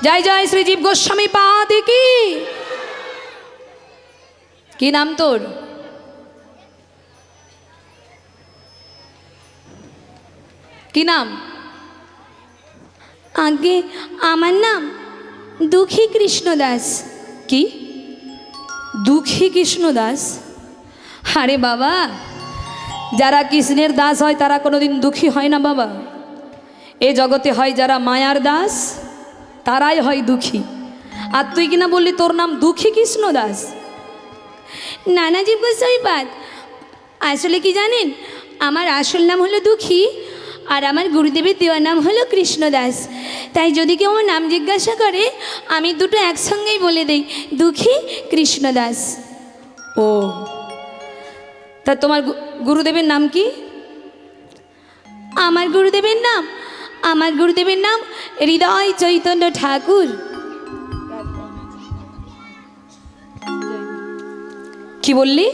जय जय श्री जीव गोस्वामी पाद की नाम तोर की नाम आगे आमार नाम दुखी कृष्ण दास की दुखी कृष्ण दास अरे बाबा যারা কৃষ্ণের দাস হয় তারা কোনোদিন দুঃখী হয় না বাবা। এই জগতে হয় যারা মায়ার দাস তারাই হয় দুঃখী। আর তুই কিনা বললি তোর নাম দুঃখী কৃষ্ণ দাস। नानाजी गोसाई बात आसले कि जानें आमार आसल नाम हलो दुखी और आमार गुरुदेवेर देवा नाम हलो कृष्ण दास। ताई यदि केउ आमार नाम जिज्ञासा करे आमी दुटो एकसंगेई बोले देई दुखी कृष्ण दास। ओ ता तुम्हार गुरुदेवेर नाम की? आमार गुरुदेवेर नाम हृदय चैतन्य ठाकुर। কি বললি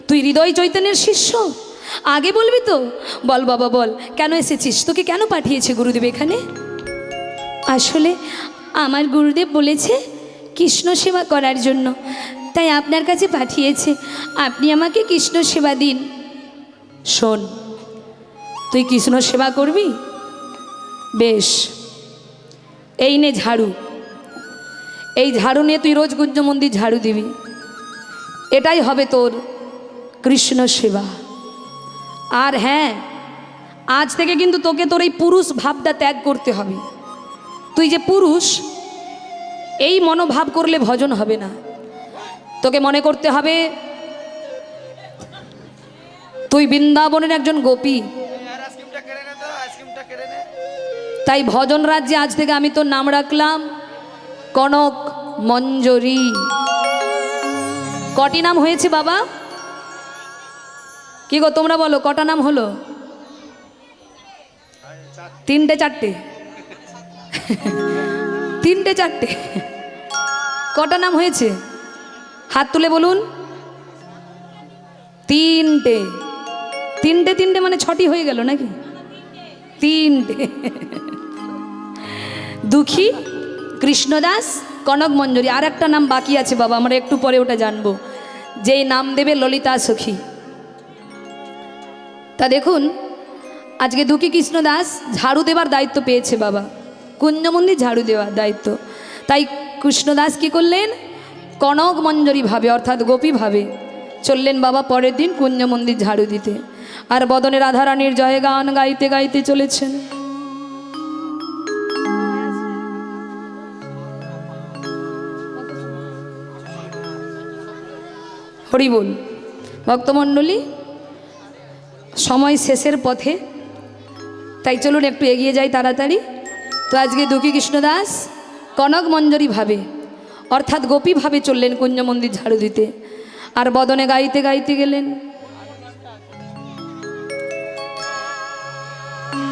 তুই হৃদয় চৈতন্যের শিষ্য? আগে বলবি তো, বল বাবা বল, কেন এসেছিস? তোকে কেন পাঠিয়েছে গুরুদেব এখানে? আসলে আমার গুরুদেব বলেছে কৃষ্ণ সেবা করার জন্য, তাই আপনার কাছে পাঠিয়েছে। আপনি আমাকে কৃষ্ণ সেবা দিন। শোন, তুই কৃষ্ণ সেবা করবি? বেশ, এই নে ঝাড়ু। এই ঝাড়ু নিয়ে তুই রোজ গুঞ্জ মন্দির ঝাড়ু দিবি। এটাই হবে তোর কৃষ্ণ সেবা। আর হ্যাঁ, আজ থেকে কিন্তু তোকে তোর এই পুরুষ ভাবটা ত্যাগ করতে হবে। তুই যে পুরুষ, এই মনোভাব করলে ভজন হবে না। তোকে মনে করতে হবে তুই বৃন্দাবনের একজন গোপী। তাই ভজন রাজ্যে আজ থেকে আমি তোর নাম রাখলাম কনক মঞ্জরি। কটি নাম হয়েছে বাবা? কি গো তোমরা বলো, কটা নাম হলো? তিনটে চারটে? তিনটে চারটে? কটা নাম হয়েছে হাত তুলে বলুন। তিনটে। তিনটে তিনটে মানে ছটি হয়ে গেল নাকি? তিনটে। দুঃখী কৃষ্ণদাস কনক মঞ্জরি। আর একটা নাম বাকি আছে বাবা, আমরা একটু পরে ওটা জানবো, যেই নাম দেবে ললিতা সখী। তা দেখুন, আজকে দুঃখী কৃষ্ণ দাস ঝাড়ু দেবার দায়িত্ব পেয়েছে বাবা, কুঞ্জ মন্দির ঝাড়ু দেওয়ার দায়িত্ব। তাই কৃষ্ণদাস কি করলেন? কনক মঞ্জরি ভাবে অর্থাৎ গোপী ভাবে চললেন বাবা পরের দিন কুঞ্জ মন্দির ঝাড়ু দিতে। আর বদনে রাধারানীর জয়গান গাইতে গাইতে চলেছেন। হরি বল। ভক্তমণ্ডলী, সময় শেষের পথে, তাই চলুন একটু এগিয়ে যাই তাড়াতাড়ি। তো আজকে দুঃখী কৃষ্ণদাস কনক মঞ্জরি ভাবে অর্থাৎ গোপী ভাবে চললেন কুঞ্জ মন্দির ঝাড়ু দিতে। আর বদনে গাইতে গাইতে গেলেন,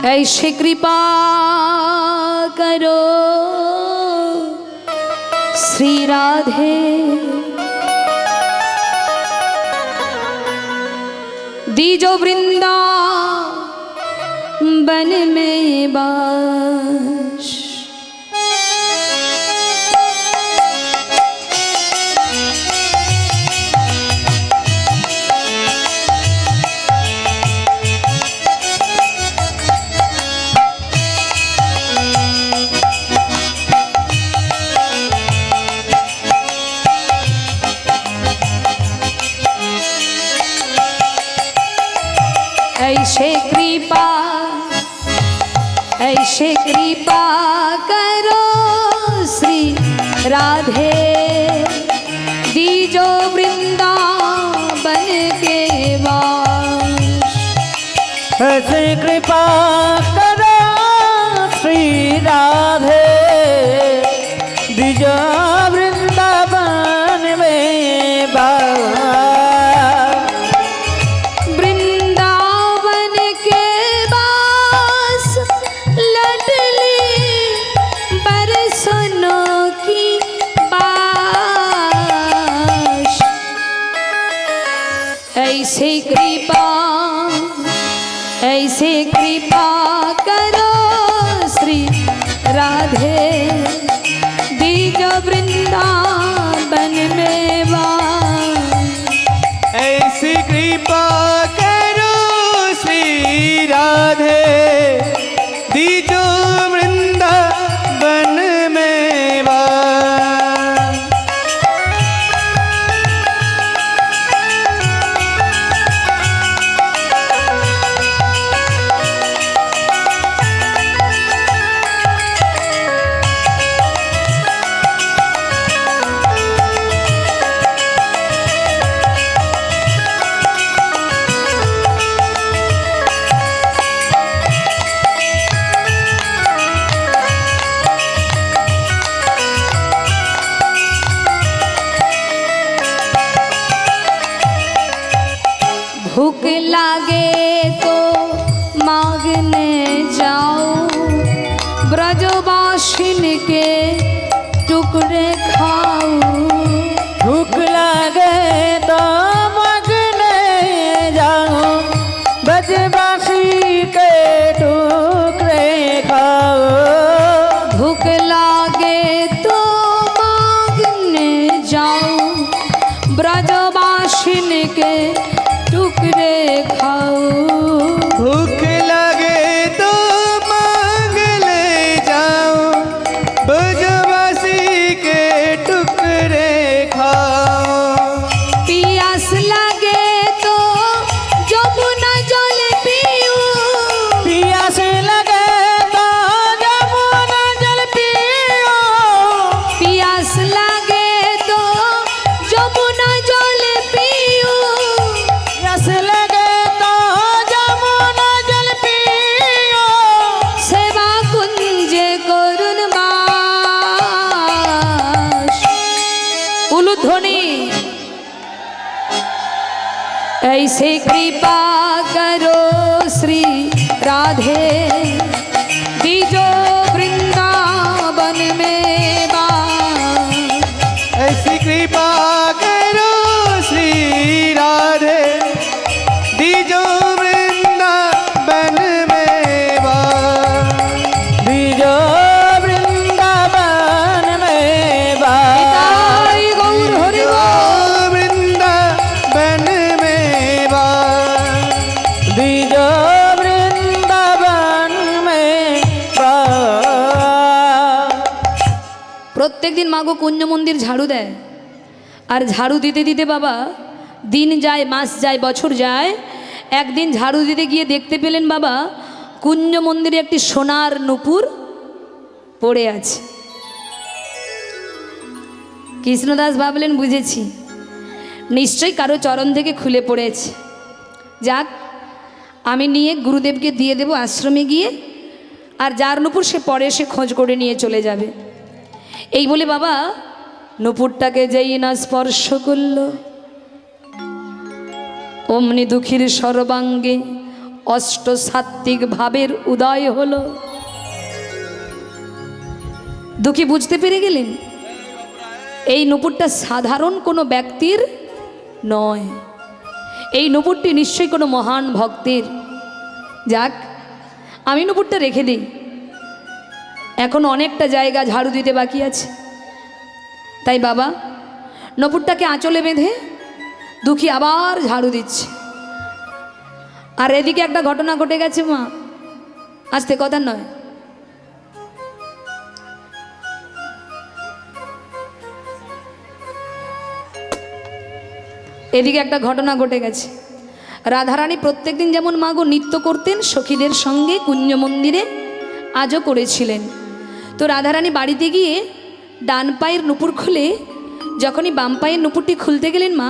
ऐसे कृपा करो श्री राधे दीजो वृंदावन में बास। ऐसे कृपा करो श्री राधे दीजो वृंदावन के वास। ऐसे कृपा करो श्री राधे दीजो वृंदावन में वास। ऐसे कृपा करो श्री राधे के टुकड़े खाओ। भूख लागे तो मगने जाओ ब्रजवासी के टुकड़े खाओ। भूख लागे तो मांगने जाओ ब्रजवासिन के टुकड़े खाओ। भूख लगे तो मांग ले जाओ ब्रजवासी के टुकड़े खाओ। पियास लगे तो जमुना जल पियो। पियास लगे तो जमुना जल पियो। पियास लगे तो जमुना जल पियो। प्यास लगे तो जमुना जल पियो। सेवा कुंजे करुण बास। उलुध्वनि। ऐसे कृपा करो श्री राधे दीजो वृंदावन में बास। ऐसी कृपा करो श्री राधे दीजो वृंदावन में बास। बीजो वृंदावन में बास। निताई गौर हरि बोल। वृंदावन में बास। बीजो वृंदावन में बास। প্রত্যেক দিন মাগো কুঞ্জ মন্দির ঝাড়ু দেয়, আর ঝাড়ু দিতে দিতে বাবা দিন যায়, মাস যায়, বছর যায়। একদিন ঝাড়ু দিতে গিয়ে দেখতে পেলেন বাবা কুঞ্জ মন্দিরে একটি সোনার নূপুর পড়ে আছে। কৃষ্ণদাস ভাবলেন বুঝেছি, নিশ্চয়ই কারো চরণ থেকে খুলে পড়েছে। যাক, আমি নিয়ে গুরুদেবকে দিয়ে দেব আশ্রমে গিয়ে, আর যার নূপুর সে পরে সে খোঁজ করে নিয়ে চলে যাবে। এই বলে বাবা নূপুরটাকে যেই না স্পর্শ করল, অমনি দুঃখীর সর্বাঙ্গে অষ্ট সাত্ত্বিক ভাবের উদয় হলো। দুঃখী বুঝতে পেরে গেলেন এই নূপুরটা সাধারণ কোনো ব্যক্তির নয়, এই নূপুরটি নিশ্চয়ই কোনো মহান ভক্তের। যাক, আমি নূপুরটা রেখে দিই, এখন অনেকটা জায়গা ঝাড়ু দিতে বাকি আছে। তাই বাবা নূপুরটাকে আঁচলে বেঁধে দুঃখী আবার ঝাড়ু দিচ্ছে। আর এদিকে একটা ঘটনা ঘটে গেছে মা, আস্তে কথা নয়। এদিকে একটা ঘটনা ঘটে গেছে। রাধারানী প্রত্যেকদিন যেমন মাগো নৃত্য করতেন সখীদের সঙ্গে কুঞ্জ মন্দিরে, আজও করেছিলেন। তো রাধারানী বাড়িতে গিয়ে ডান পায়ের নূপুর খুলে যখনই বাম পায়ের নূপুরটি খুলতে গেলেন মা,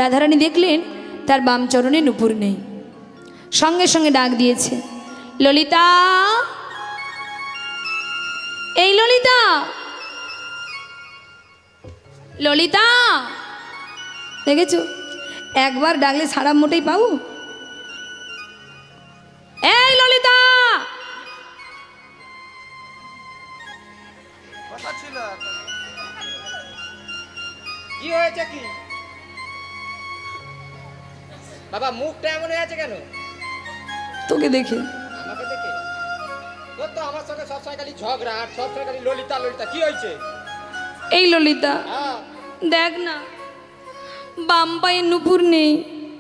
রাধারানী দেখলেন তার বাম চরণে নূপুর নেই। সঙ্গে সঙ্গে ডাক দিয়েছে, ললিতা, এই ললিতা, ললিতা। দেখেছো, একবার ডাকলে সারা মোটেই পাবো। এই ললিতা। কি হয়েছে কি বাবা, মুখটা এমন হয়ে আছে কেন? তোকে দেখে। আমাকে দেখে? তোর তো আমার সঙ্গে সবসময় খালি ঝগড়া, আর সবসময় খালি ললিতা ললিতা। কি হয়েছে? এই ললিতা, হ্যাঁ, দেখ না বাম পায়ে নূপুর নেই।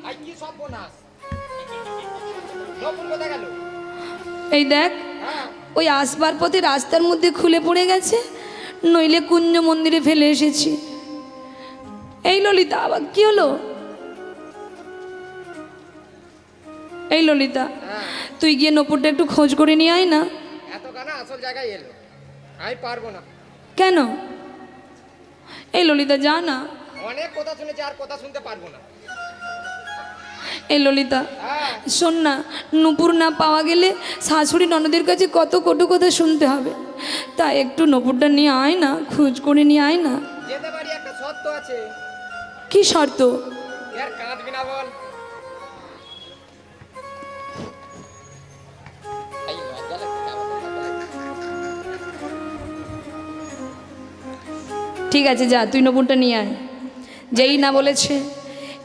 আই কি সর্বনাশ! নপুর কোথায় গেল? এই দেখ, হ্যাঁ, ওই আসবার পথে রাস্তার মধ্যে খুলে পড়ে গেছে, নইলে কুঞ্জ মন্দিরে ফেলে এসেছি। এই ললিতা, আবার কি হলো? এই ললিতা, হ্যাঁ। তুই গিয়ে নূপুরটা একটু খোঁজ করে নিয়ে আয় না। এত গানা আসল জায়গায় এলো, আমি পারবো না। কেন? এই ললিতা, যা না। অনেক কথা শুনেছি, আর কথা শুনতে পারবো না। এই ললিতা, হ্যাঁ, শোন না, নূপুর না পাওয়া গেলে শাশুড়ি ননদের কাছে কত কটু কথা শুনতে হবে। তাই একটু নূপুরটা নিয়ে আয় না, খোঁজ করে নিয়ে আয় না। যেতে পারি, একটা শর্ত আছে। কি শর্ত? আর কাঁদবি না বল। এই লজ্জা লাগছে, আমার তো লজ্জা লাগছে। ঠিক আছে যা, তুই নপুরটা নিয়ে আয়। যেই না বলেছে,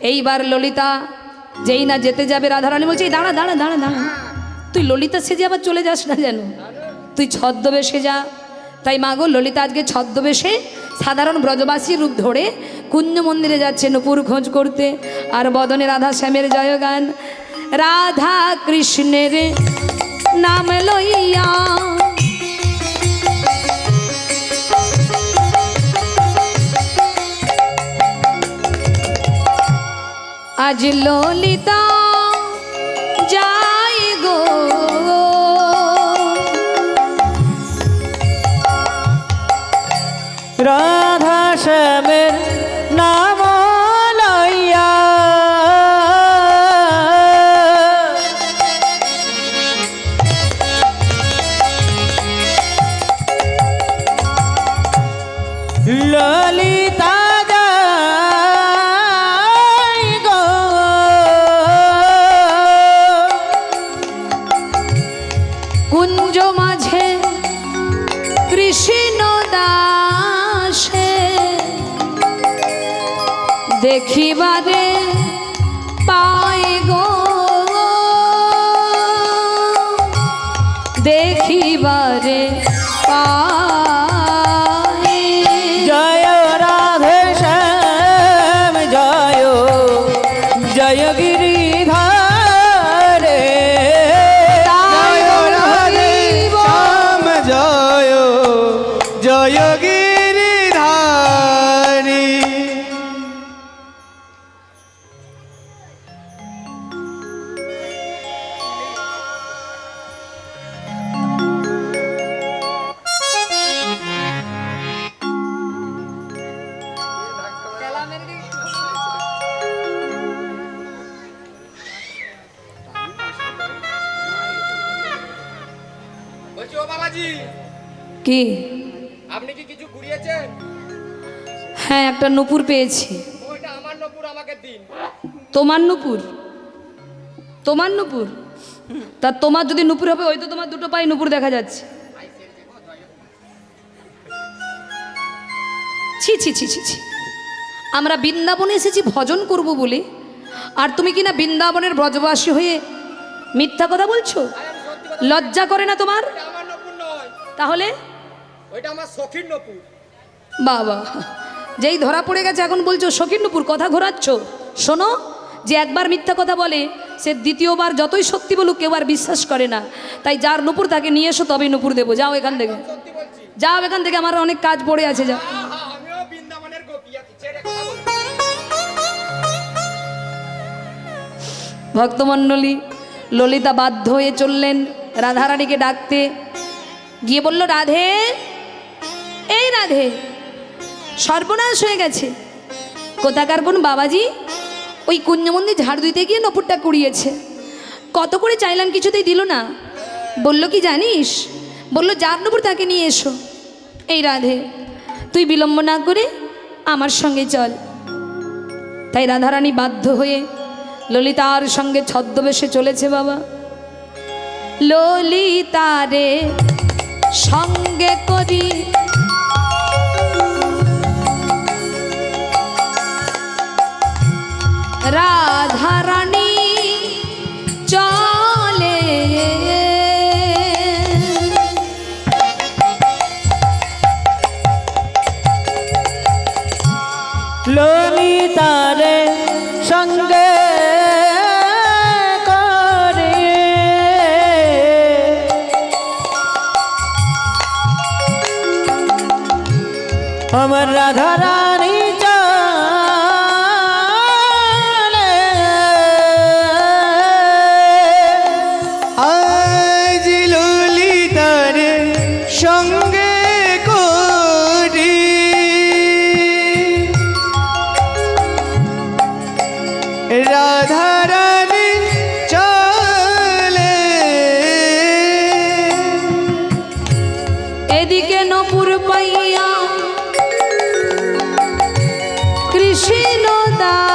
এইবার ললিতা যেই না যেতে যাবে, রাধারানী বলছে এই দাঁড়া দাঁড়া দাঁড়া দাঁড়া, তুই ললিতা সেজে আবার চলে যাস না যেন, তুই ছদ্মবেশে যা। তাই মা গো ললিতা আজকে ছদ্মবেশে সাধারণ ব্রজবাসী রূপ ধরে কুঞ্জ মন্দিরে যাচ্ছে নূপুর খোঁজ করতে, আর বদনে রাধা শ্যামের জয়গান। রাধা কৃষ্ণের নাম লইয়া আজ ললিতা যাই গো, রাধা শ্যামের নাম লইয়া ললিতা যাই গো, কুঞ্জ মাঝে কৃষ্ণ দাসে দেখিবারে পাই গো, দেখিবারে পাই। জয় রাধে শ্যাম জয়, জয় গিরিধারে, জয় রাধে শ্যাম জয়, জয় গিরিধারী। বলছি ও বাবাজি, কি? আপনি কি কিছু ঘুরিয়েছেন? হ্যাঁ, একটা নূপুর পেয়েছি। ওইটা আমার নপুর, আমাকে দিন। তোমার নূপুর? তোমার নূপুর? তা তোমার যদি নূপুর হবে, ওই তো তোমার দুটো পায়ে নূপুর দেখা যাচ্ছে। ছি ছি ছি ছি ছি, আমরা বৃন্দাবনে এসেছি ভজন করব বলে, আর তুমি কি না বৃন্দাবনের ব্রজবাসী হয়ে মিথ্যা কথা বলছো? লজ্জা করে না তোমার? এটা আমার নপুর নয়, তাহলে ওইটা আমার সখীর নপুর। বাবা, যেই ধরা পড়ে গেছে এখন বলছো সখীর নূপুর, কথা ঘোরাচ্ছ। শোনো, যে একবার মিথ্যা কথা বলে সে দ্বিতীয়বার যতই সত্যি বলুক কেউ আর বিশ্বাস করে না। তাই যার নূপুর তাকে নিয়ে এসো, তবেই নূপুর দেবো। যাও এখান থেকে, সত্যি বলছি। যাও এখান থেকে, আমার অনেক কাজ পড়ে আছে। যাও। আহা, আমিও বৃন্দাবনের গোপী আছি, ছেড়ে কথা বলছি। ভক্তমণ্ডলী, ললিতা বাধ্য হয়ে চললেন রাধারানীকে ডাকতে। গিয়ে বলল, রাধে, এই রাধে, সর্বনাশ হয়ে গেছে। কোথাকার কোন বাবাজি ওই কুঞ্জ মন্দির ঝাড় দিতে গিয়ে নপুরটা কুড়িয়েছে। কত করে চাইলাম, কিছুতেই দিল না। বলল কি জানিস, বলল যার নপুর তাকে নিয়ে এসো। এই রাধে, তুই বিলম্ব না করে আমার সঙ্গে চল। তাই রাধারানী বাধ্য হয়ে ললিতার সঙ্গে ছদ্মবেশে চলেছে। বাবা, ললিতারে সঙ্গে করি রাধারানী চলে, ললিতারে সঙ্গে করে আমার রাধা রানী চলে, আজ ললিতার সঙ্গে করি রাধারানী চলে। এদিকে নপুর পাইয়া কৃষ্ণ দাস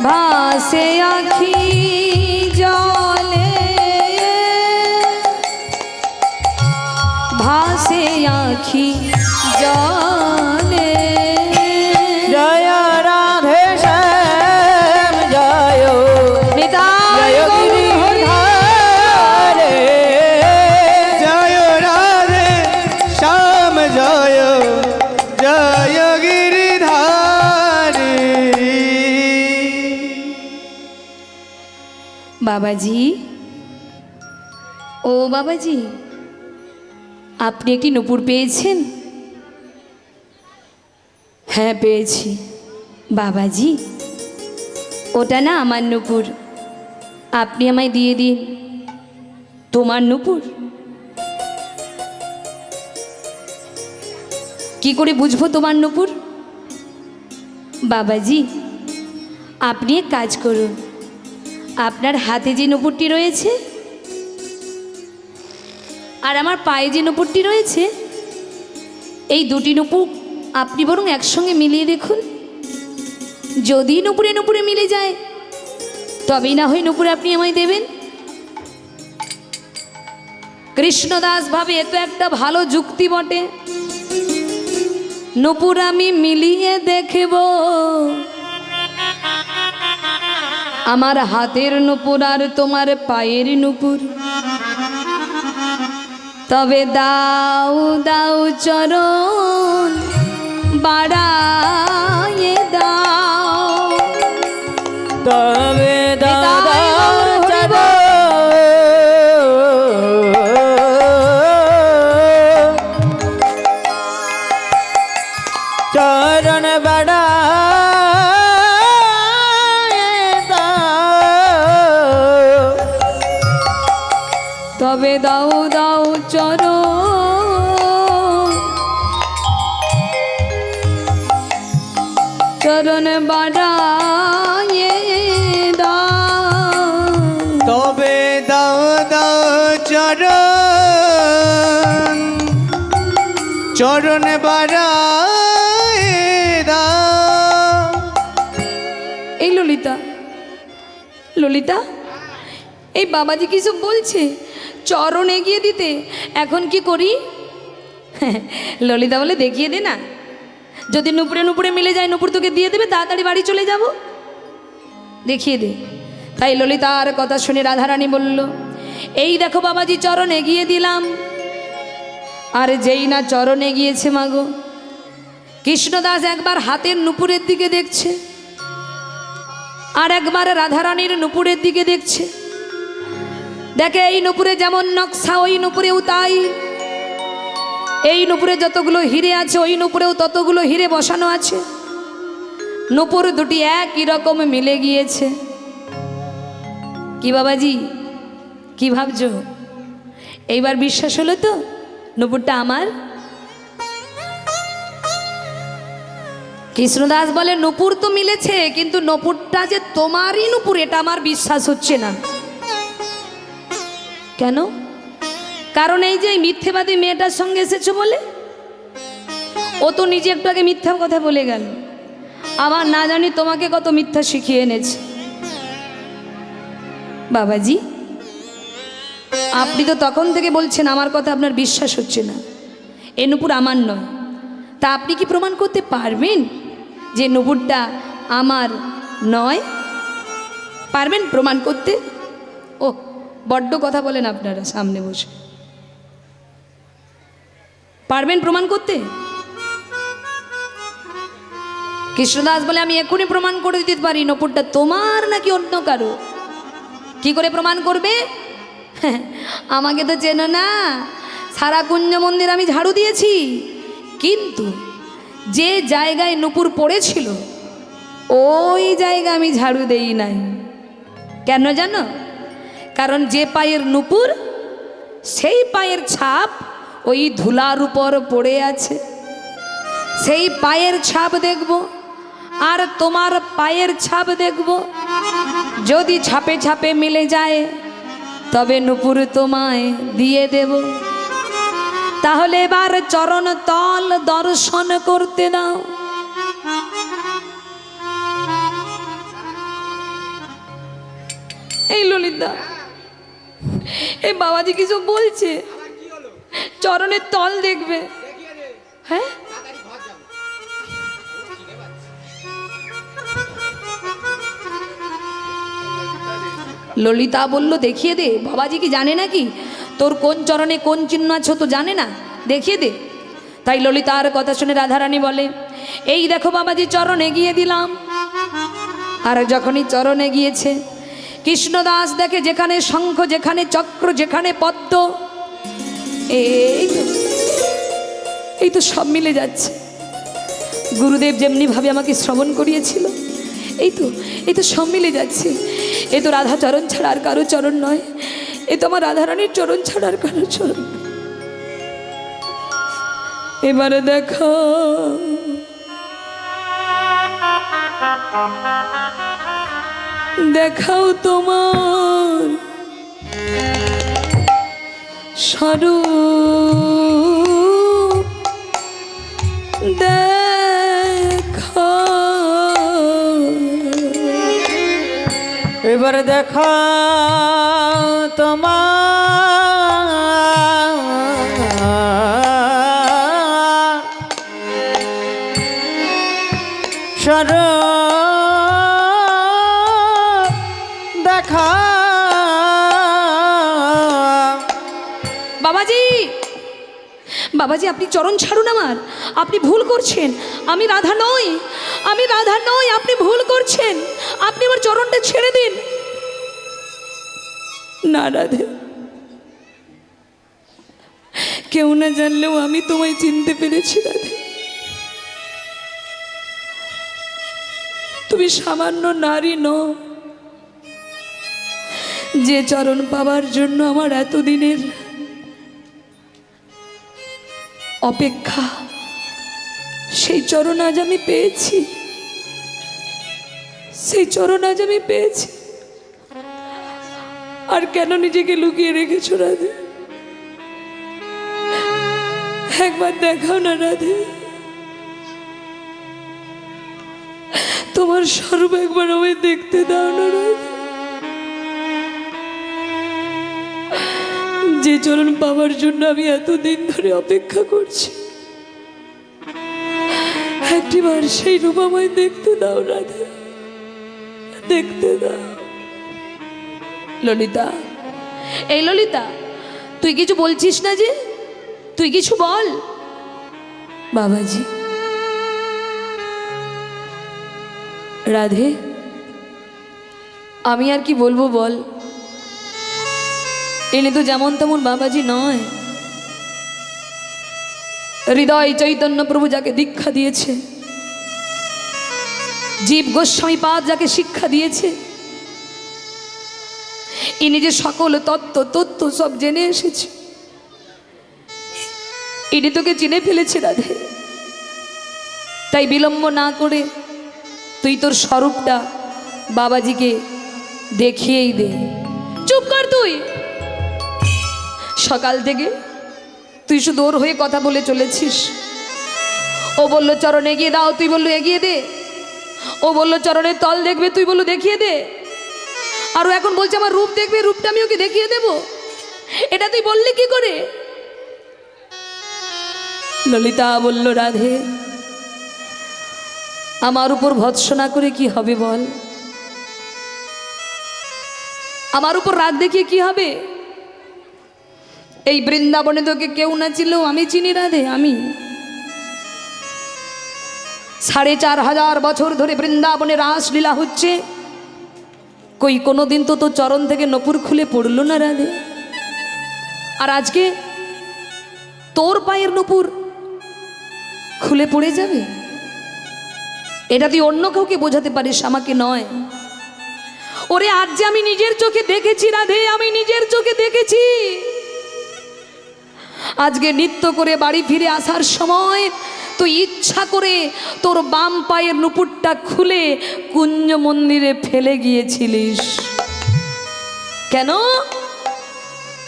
ভাসে আখি জলে, বাবাজি, ও বাবাজি, আপনি কি নূপুর পেয়েছেন? হ্যাঁ পেয়েছি। বাবাজি, ওটা না আমার নূপুর, আপনি আমায় দিয়ে দিন। তোমার নূপুর? কি করে বুঝবো তোমার নূপুর? বাবাজি, আপনি এক কাজ করুন, আপনার হাতে যে নূপুরটি রয়েছে আর আমার পায়ে যে নূপুরটি রয়েছে, এই দুটি নূপুর আপনি বরং একসঙ্গে মিলিয়ে দেখুন। যদি নূপুরে নূপুরে মিলে যায় তবেই না হয় নূপুর আপনি আমায় দেবেন। কৃষ্ণদাস ভাবে এ তো একটা ভালো যুক্তি বটে। নূপুর আমি মিলিয়ে দেখব, আমার হাতের নূপুর আর তোমার পায়ের নূপুর। তবে দাও দাও চরণ বাড়ায়ে দাও, তবে দাদা চরণ বাড়া তবে দাও দাও চরণ চরণ বাড়ায়ে দাও। তবে দাও দাও চরণ চরণ বাড়ায় দাও। এই ললিতা, ললিতা, এই বাবাজি কিছু বলছে চরণ এগিয়ে দিতে, এখন কি করি? ললিতা বলে দেখিয়ে দে না, যদি নুপুরে নুপুরে মিলে যায় নুপুর তোকে দিয়ে দেবে, তাড়াতাড়ি বাড়ি চলে যাব, দেখিয়ে দে। তাই ললিতার কথা শুনে রাধারানী বলল, এই দেখো বাবাজি চরণ এগিয়ে দিলাম। আর যেই না চরণ এগিয়েছে মাগো, কৃষ্ণদাস একবার হাতের নুপুরের দিকে দেখছে আর একবার রাধারানীর নুপুরের দিকে দেখছে। দেখে এই নুপুরে যেমন নকশা ওই নুপুরেও তাই, এই নুপুরে যতগুলো হিরে আছে ওই নুপুরেও ততগুলো হিরে বসানো আছে। নুপুর দুটি একই রকম মিলে গিয়েছে। কি বাবাজি, কি ভাবছো? এইবার বিশ্বাস হলো তো নুপুরটা আমার? কৃষ্ণদাস বলে নুপুর তো মিলেছে, কিন্তু নুপুরটা যে তোমারই নুপুর এটা আমার বিশ্বাস হচ্ছে না। কেন? কারণ এই যে মিথ্যেবাদী মেয়েটার সঙ্গে এসেছো বলে, ও তো নিজে একটু আগে মিথ্যা কথা বলে গেল, আবার না জানি তোমাকে কত মিথ্যা শিখিয়ে এনেছে। বাবাজি, আপনি তো তখন থেকে বলছেন আমার কথা আপনার বিশ্বাস হচ্ছে না, এ নুপুর আমার নয়। তা আপনি কি প্রমাণ করতে পারবেন যে নুপুরটা আমার নয়? পারবেন প্রমাণ করতে? ও বড্ড কথা বলেন আপনারা সামনে বসে। পারবেন প্রমাণ করতে? কৃষ্ণদাস বলে আমি এখনই প্রমাণ করে দিতে পারি নুপুরটা তোমার নাকি অন্য কারো। কি করে প্রমাণ করবে? আমাকে তো চেনো না, সারা কুঞ্জ মন্দির আমি ঝাড়ু দিয়েছি, কিন্তু যে জায়গায় নুপুর পড়েছিল ওই জায়গা আমি ঝাড়ু দেই নাই। কেন জানো? কারণ যে পায়ের নুপুর সেই পায়ের ছাপ ওই ধুলার উপর পড়ে আছে, সেই পায়ের ছাপ দেখব আর তোমার পায়ের ছাপ দেখব, যদি ছাপে ছাপে মিলে যায় তবে নুপুর তোমায় দিয়ে দেব। তাহলে এবার চরণ তল দর্শন করতে দাও। এই ললিতা, এই বাবাজি কিছু বলছে, চরণের তল দেখবে। হ্যাঁ, ললিতা বলল দেখিয়ে দে। বাবাজি কি জানে নাকি তোর কোন চরণে কোন চিহ্ন আছে? তো জানে না, দেখিয়ে দে। তাই ললিতার কথা শুনে রাধারানী বলে, এই দেখো বাবাজি চরণ এগিয়ে দিলাম। আর যখনই চরণ এগিয়েছে কৃষ্ণদাস দেখে যেখানে শঙ্খ, যেখানে চক্র, যেখানে পদ্ম, এই তো সব মিলে যাচ্ছে। গুরুদেব যেমনি ভাবে আমাকে শ্রবণ করিয়েছিল, এই তো সব মিলে যাচ্ছে। এ তো রাধা চরণ ছাড়া আর কারো চরণ নয়, এ তো আমার রাধারানীর চরণ ছাড়া আর কারো চরণ। এবারে দেখো দেখাও তোমার স্বরূপ, দেখো এবার দেখা তোমার স্বরূপ, দেখা। বাবাজি, বাবাজি আপনি চরণ ছাড়ুন আমার, আপনি ভুল করছেন। আমি রাধা নই, আমি রাধা নই, আপনি ভুল করছেন। আপনি আমার চরণটা ছেড়ে দিন। না রাধে, কেউ না জানলেও আমি তোমায় চিনতে পেরেছি রাধে। তুমি সামান্য নারী নও, যে চরণ পাবার জন্য আমার এতদিনের অপেক্ষা, সেই চরণ আজ আমি পেয়েছি, সেই চরণ আজ আমি পেয়েছি। আর কেন নিজেকে লুকিয়ে রেখেছো রাধে? একবার দেখাও না রাধে, তোমার স্বরূপ একবার আমায় দেখতে দাও না রাধে। যে চরণ পাওয়ার জন্য আমি এতদিন ধরে অপেক্ষা করছি, একটিবার সেই রূপ আমায় দেখতে দাও রাধে, দেখতে দাও। ললিতা, এই ললিতা, তুই কিছু বলছিস না যে? তুই কিছু বল। বাবাজি, রাধে, আমি আর কি বলবো বল? এনে তো যেমন তেমন বাবাজি নয়। হৃদয় চৈতন্য প্রভু যাকে দীক্ষা দিয়েছে, জীব গোস্বামী পাদ যাকে শিক্ষা দিয়েছে, ইনি যে সকল তত্ত্ব সব জেনে এসেছে, ইনি তোকে চিনে ফেলেছে রাধে। তাই বিলম্ব না করে তুই তোর স্বরূপটা বাবাজিকে দেখিয়েই দে। চুপ কর তুই। সকাল থেকে তুই শুধু ওর হয়ে কথা বলে চলেছিস। ও বলল চরণ এগিয়ে দাও, তুই বললো এগিয়ে দে। ও বলল চরণের তল দেখবে, তুই বললো দেখিয়ে দে। আর ও এখন বলছে আমার রূপ দেখবে, রূপটা আমি ওকে দেখিয়ে দেব। এটা তুই বললি কি করে? ললিতা বলল রাধে, আমার উপর ভৎসনা করে কি হবে বল? আমার উপর রাগ দেখিয়ে কি হবে? এই বৃন্দাবনে তোকে কেউ না চিনলেও আমি চিনি রাধে। আমি ৪,৫০০ বছর ধরে বৃন্দাবনে রাসলীলা হচ্ছে, কই কোনোদিন তো তোর চরণ থেকে নপুর খুলে পড়লো না রাধে। আর আজকে তোর পায়ের নপুর খুলে পড়ে যাবে? এটা তুই অন্য কাউকে বোঝাতে পারিস, আমাকে নয়। ওরে আজ যে আমি নিজের চোখে দেখেছি রাধে, আমি নিজের চোখে দেখেছি। আজকে নৃত্য করে বাড়ি ফিরে আসার সময় তুই ইচ্ছা করে তোর বাম পায়ের নুপুরটা খুলে কুঞ্জ মন্দিরে ফেলে গিয়েছিলিস। কেন?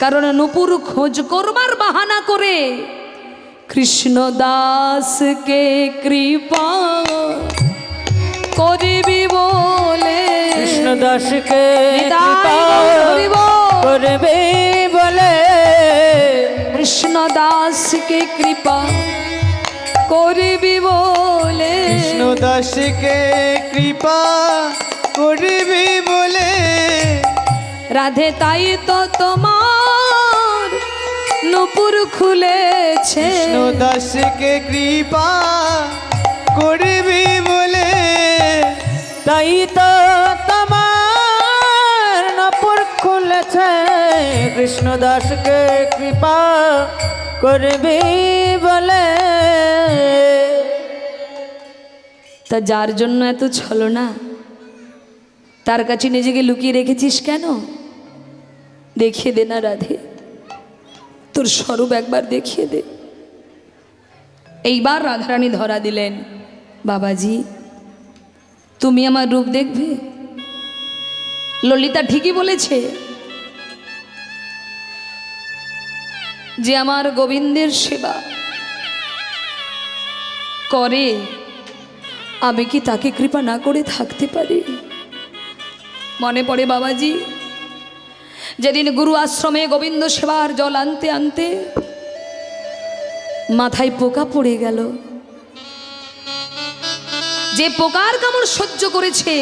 কারণ নুপুর খোঁজ করবার বাহানা করে কৃষ্ণদাসকে কৃপা করবি বলে, কৃষ্ণদাসকে কৃপা করবে বলে, কৃষ্ণদাসকে কৃপা করবি বলে, কৃষ্ণদাসকে কৃপা করবি বলে, রাধে তাই তো তোমার নুপুর খুলেছে। কৃষ্ণদাসকে কৃপা করবি বলে, তাই তো তোমার কৃষ্ণ দাসকে কৃপা করবি বলে। তা যার জন্য এত ছলনা, তার কাছে নিজেকে লুকিয়ে রেখেছিস কেন? দেখিয়ে দে না রাধে, তোর স্বরূপ একবার দেখিয়ে দে। এইবার রাধারানী ধরা দিলেন, বাবাজি তুমি আমার রূপ দেখবে? ললিতা ঠিকই বলেছে, যে আমার গোবিন্দের সেবা করে আমি কি তাকে কৃপা না করে থাকতে পারি? মনে পড়ে বাবাজি, যেদিন গুরু আশ্রমে গোবিন্দ সেবার জল আনতে আনতে মাথায় পোকা পড়ে গেল। যে পোকার কামড় সহ্য করেছে,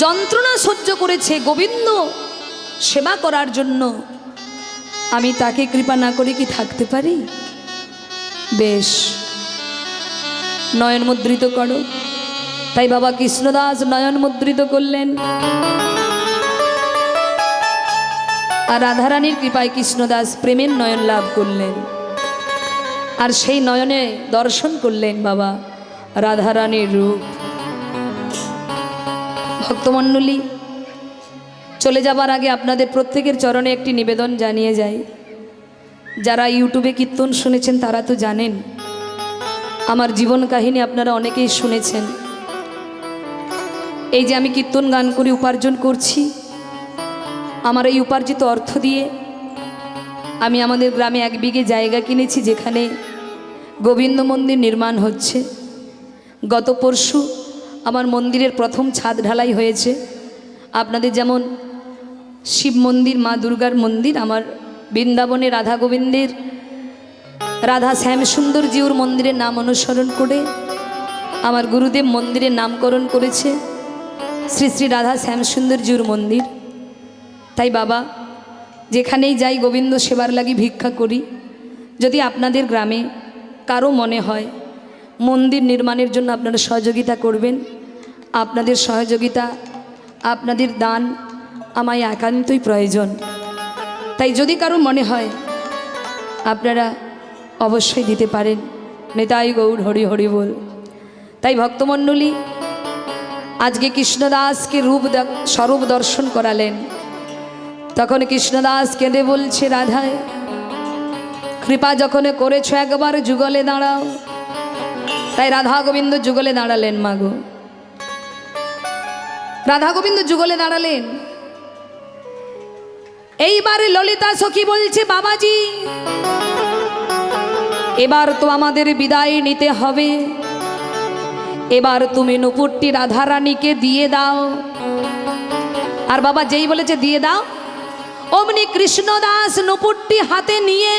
যন্ত্রণা সহ্য করেছে গোবিন্দ সেবা করার জন্য, আমি তাকে কৃপা না করে কি থাকতে পারি? বেশ, নয়ন মুদ্রিত করো। তাই বাবা কৃষ্ণদাস নয়ন মুদ্রিত করলেন, আর রাধারানীর কৃপায় কৃষ্ণদাস প্রেমের নয়ন লাভ করলেন। আর সেই নয়নে দর্শন করলেন বাবা রাধারানীর রূপ। ভক্তমণ্ডলী, চলে যাবার আগে আপনাদের প্রত্যেকের চরণে একটি নিবেদন জানিয়ে যাই। যারা ইউটিউবে কীর্তন শুনেছেন তারা তো জানেন, আমার জীবন কাহিনী আপনারা অনেকেই শুনেছেন। এই যে আমি কীর্তন গান করে উপার্জন করছি, আমার এই উপার্জিত অর্থ দিয়ে আমি আমাদের গ্রামে 1 বিঘে জায়গা কিনেছি, যেখানে গোবিন্দ মন্দির নির্মাণ হচ্ছে। গত পরশু আমার মন্দিরের প্রথম ছাদ ঢালাই হয়েছে। আপনাদের যেমন শিব মন্দির, মা দুর্গার মন্দির, আমার বৃন্দাবনে রাধা গোবিন্দের, রাধা শ্যামসুন্দর জিউর মন্দিরের নাম অনুসরণ করে আমার গুরুদেব মন্দিরের নামকরণ করেছে শ্রী শ্রী রাধা শ্যামসুন্দর জিউর মন্দির। তাই বাবা, যেখানেই যাই গোবিন্দ সেবার লাগি ভিক্ষা করি। যদি আপনাদের গ্রামে কারো মনে হয় মন্দির নির্মাণের জন্য আপনারা সহযোগিতা করবেন, আপনাদের সহযোগিতা, আপনাদের দান আমায় একান্তই প্রয়োজন। তাই যদি কারো মনে হয় আপনারা অবশ্যই দিতে পারেন। নেতাই গৌর হরি হরি বল। তাই ভক্তমণ্ডলী, আজকে কৃষ্ণদাসকে স্বরূপ দর্শন করালেন। তখন কৃষ্ণদাস কেঁদে বলছে, রাধায় কৃপা যখন করেছো একবার যুগলে দাঁড়াও। তাই রাধা গোবিন্দ যুগলে দাঁড়ালেন। মাগো, রাধা গোবিন্দ যুগলে দাঁড়ালেন। এইবারে ললিতা সখী বলছে, বাবাজি এবার তো আমাদের বিদায় নিতে হবে, এবার তুমি নূপুরটি রাধারানীকে দিয়ে দাও। আর বাবা যেই বলেছে দিয়ে দাও, অমনি কৃষ্ণদাস নূপুরটি হাতে নিয়ে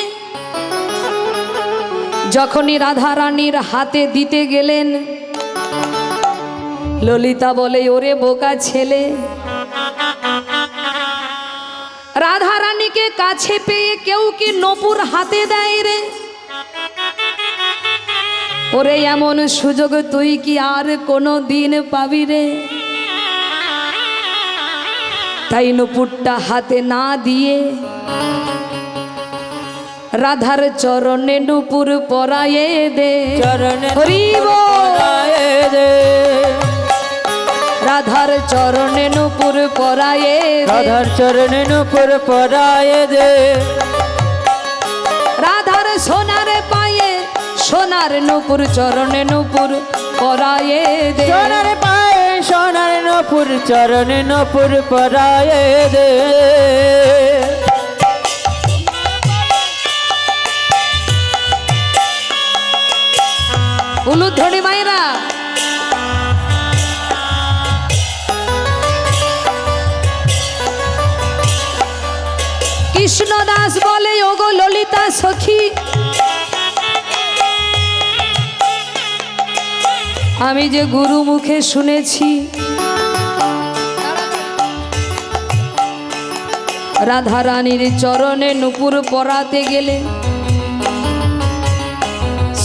যখনই রাধারানীর হাতে দিতে গেলেন, ললিতা বলে, ওরে বোকা ছেলে, রাধারানীকে কাছে পেয়ে কেউ কি নূপুর হাতে দেয় রে? ওরে এমন সুযোগ তুই কি আর কোনো দিন পাবি রে? তাই নূপুরটা হাতে না দিয়ে রাধার চরণে নূপুর পরায়ে দে। চরণে হরি বল। পরায়ে দে, রাধার চরণে নূপুর পরায়ে দে। রাধার চরণে নূপুর পরায়ে দে। রাধার সোনার পায়ে সোনার নূপুর চরণে নূপুর পরায়ে দে। সোনার পায়ে সোনার নূপুর চরণে নূপুর পরায়ে দে। উলুধ্বনি মায়েরা, কৃষ্ণদাস বলে, ওগো ললিতা সখী, আমি যে গুরু মুখে শুনেছি রাধারানীর চরণে নূপুর পরাতে গেলে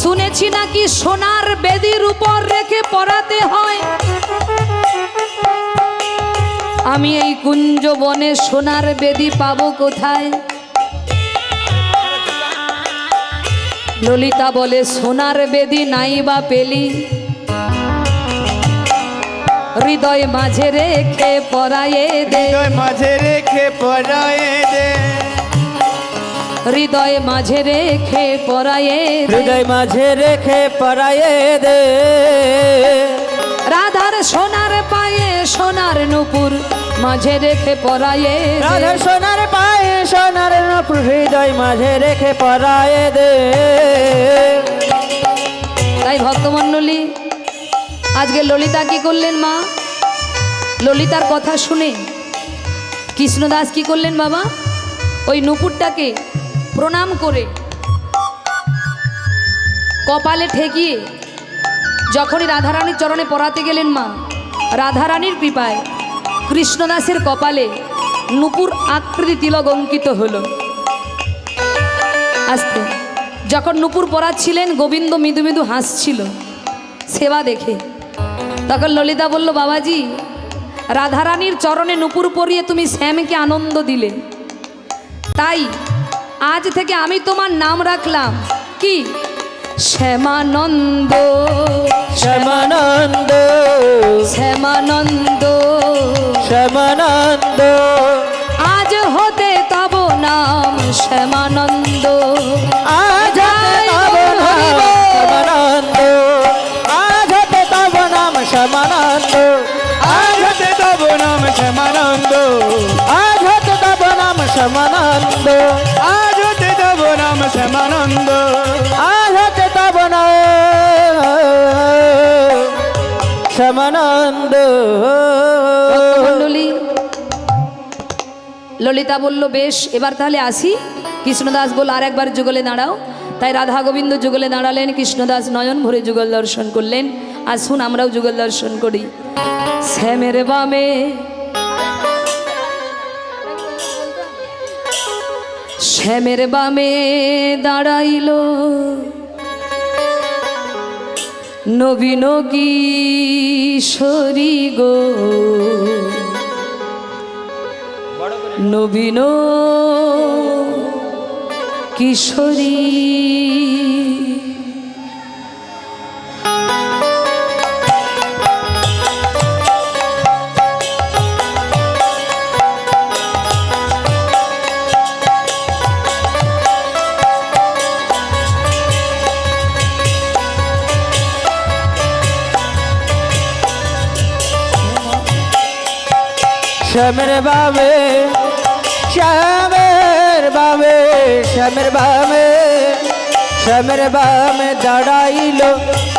শুনেছি নাকি সোনার বেদির উপর রেখে পরাতে হয়। আমি এই কুঞ্জ বনে সোনার বেদি পাবো কোথায়? ললিতা বলে সোনার বেদি নাই বা পেলি, হৃদয় মাঝে রেখে পরায়ে দে, হৃদয় মাঝে রেখে পরায়ে দে, হৃদয় মাঝে রেখে পরায়ে দে, হৃদয় মাঝে রেখে পরায়ে দে। রাধার সোনার পায়ে সোনার নুপুর মাঝে রেখে পরায়ে দে, রাধা সোনার পায়ে সোনার নূপুর হৃদয় মাঝে রেখে পরায়ে দে। তাই ভক্তমণ্ডলী আজকে ললিতা কি করলেন মা? ললিতার কথা শুনে কৃষ্ণদাস কি করলেন বাবা? ওই নুপুরটাকে প্রণাম করে কপালে ঠেকিয়ে যখনই রাধারানীর চরণে পরাতে গেলেন মা, রাধারানীর কৃপায় কৃষ্ণদাসের কপালে নুপুর আকৃতি তিলক অঙ্কিত হলো। আস্তে যখন নুপুর পরাচ্ছিলেন গোবিন্দ মৃদু মৃদু হাসছিল সেবা দেখে। তখন ললিতা বলল, বাবাজি রাধারানীর চরণে নুপুর পরিয়ে তুমি শ্যামকে আনন্দ দিলে, তাই আজ থেকে আমি তোমার নাম রাখলাম কি? শ্যামানন্দ। শ্যামানন্দ শ্যামানন্দ শ্যামানন্দ আজ হতে তব নাম শ্যামানন্দ। আজ হতে তব নাম শ্যামানন্দ, আজ হতে তব নাম শ্যামানন্দ, আজ হতে তব নাম শ্যামানন্দ, আজ হতে তব নাম শ্যামানন্দ, আজ হতে তব নাম শ্যামানন্দ, আজ হতে তব নাম শ্যামানন্দ। মণ্ডলী ললিতা বলল, বেশ এবার তাহলে আসি। কৃষ্ণদাস বলল, আর একবার যুগলে দাঁড়াও। তাই রাধা গোবিন্দ যুগলে দাঁড়ালেন, কৃষ্ণদাস নয়ন ভরে যুগল দর্শন করলেন। আসুন আমরাও যুগল দর্শন করি। শ্যামের বামে শ্যামের বামে দাঁড়াইল নবীন কিশোরী গো, নবীন কিশোরী। শ্যামের বামে শ্যামের বামে শ্যামের বামে শ্যামের বামে দাঁড়াইল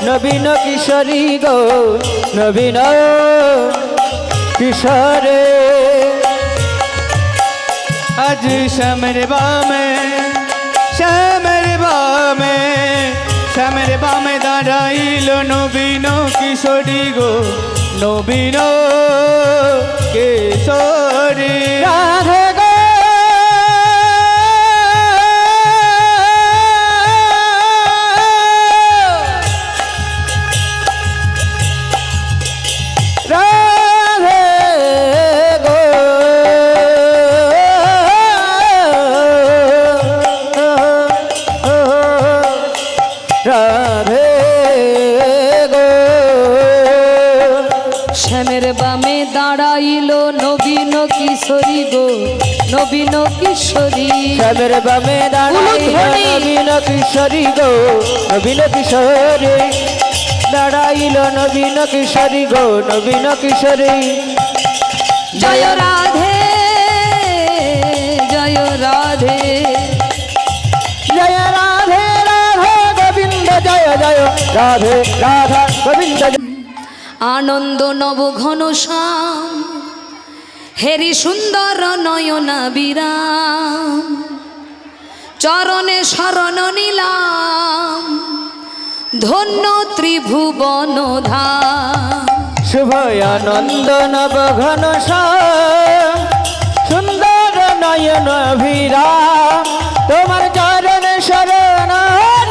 নবীন কিশোরী গো, নবীন কিশোরে। আজ শ্যামের বামে শ্যামের বামে শ্যামের বামে দাঁড়াইল নবীন কিশোরী গো, নবীন কিশোরী। রাধে গো রাধে গো রাধে গো। শ্যামের বামে দাঁড়াইল নবীন কিশোরী গো, নবীন কিশোরী। শ্যামের বামে দাঁড়াইল নবীন কিশোরী গো, নবীন কিশোরী। দাঁড়াইল নবীন কিশোরী গো, নবীন কিশোরী। জয় রাধে জয় রাধে, জয় রাধে রাধে গোবিন্দ জয় জয় রাধে রাধা গোবিন্দ। আনন্দ নব ঘন শ্যাম হেরি সুন্দর নয়না বিরাম, চরণে শরণ নিলাম ধন্য ত্রিভুবন ধাম। শুভ আনন্দ নব ঘন শ্যাম সুন্দর নয়ন ভিরাম, তোমার চরণ শরণ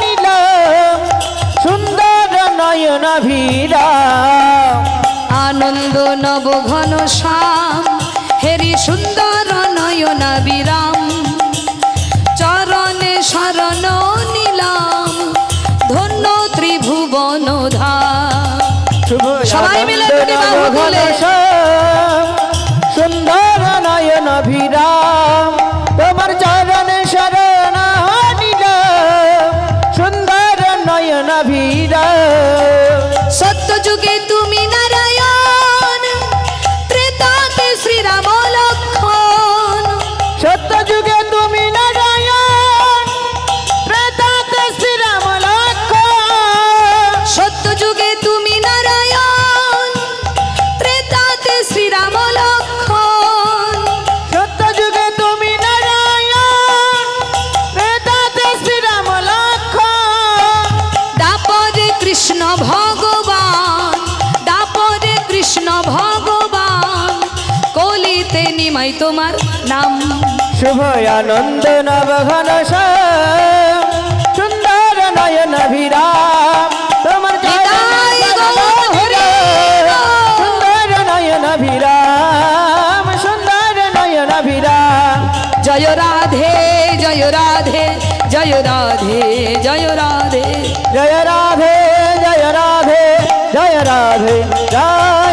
নিলাম সুন্দর নয়ন ভিরাম। আনন্দ নব ঘন শ্যাম হেরি সুন্দর নয়না বিরাম, চরণে শরণ নিলাম নিমাই তোমার নাম। শুভ আনন্দ নবঘন সুন্দর নয়ন ভিরাম তোমার নিতাই গৌর হরি সুন্দর নয়ন ভিরাম সুন্দর নয়ন ভিরাম জয় রাধে জয় রাধে জয় রাধে জয় রাধে জয় রাধে জয় রাধে জয় রাধে রাধে